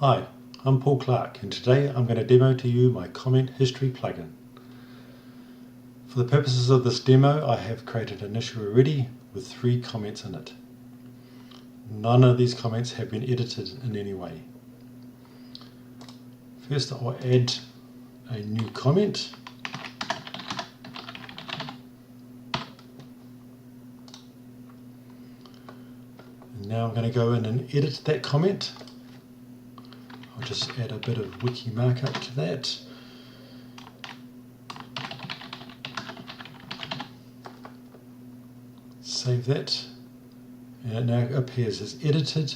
Hi, I'm Paul Clark, and today I'm going to demo to you my comment history plugin. For the purposes of this demo, I have created an issue already with 3 comments in it. None of these comments have been edited in any way. First, I'll add a new comment. And now I'm going to go in and edit that comment. I'll just add a bit of wiki markup to that. Save that, and it now appears as edited,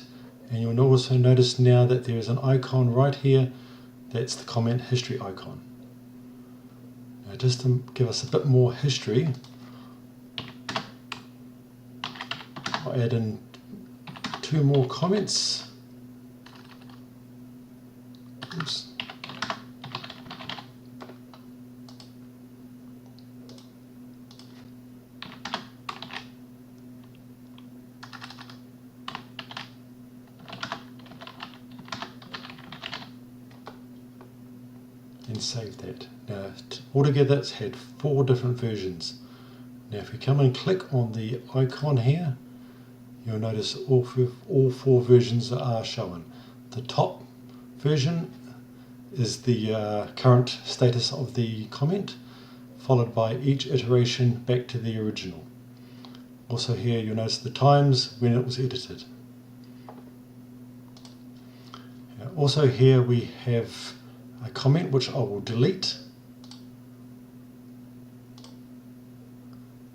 and you'll also notice now that there is an icon right here. That's the comment history icon. Now, just to give us a bit more history, I'll add in 2 more comments. Oops. And save that. Now altogether it's had 4 different versions. Now if you come and click on the icon here, you'll notice all 4 versions are shown. The top version is the current status of the comment, followed by each iteration back to the original. Also here you'll notice the times when it was edited. Also here we have a comment which I will delete.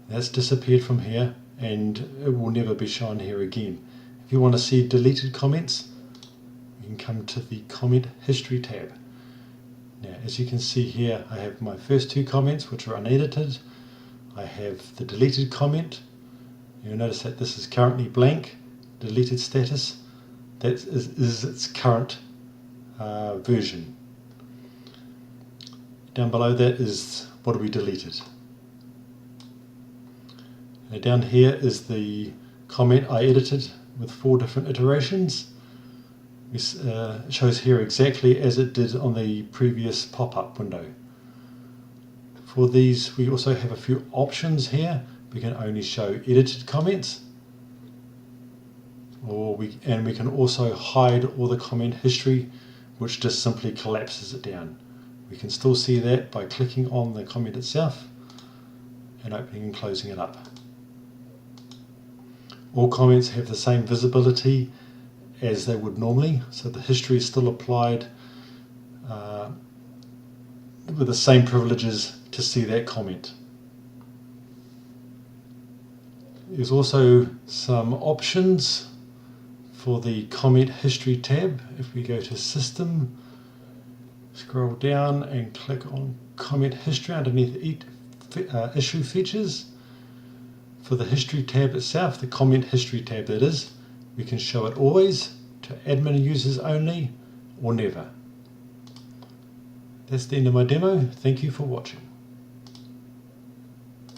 That's disappeared from here and it will never be shown here again. If you want to see deleted comments, you can come to the comment history tab. Now as you can see here, I have my first 2 comments which are unedited. I have the deleted comment. You'll notice that this is currently blank, deleted status. That is its current version. Down below that is what we deleted. Now down here is the comment I edited with 4 different iterations. It shows here exactly as it did on the previous pop-up window. For these we also have a few options here. We can only show edited comments, and we can also hide all the comment history, which just simply collapses it down. We can still see that by clicking on the comment itself and opening and closing it up. All comments have the same visibility as they would normally, so the history is still applied with the same privileges to see that comment. There's also some options for the comment history tab. If we go to System, scroll down and click on comment history underneath each issue features. For the history tab itself, the comment history tab that is, we can show it always, to admin users only, or never. That's the end of my demo. Thank you for watching.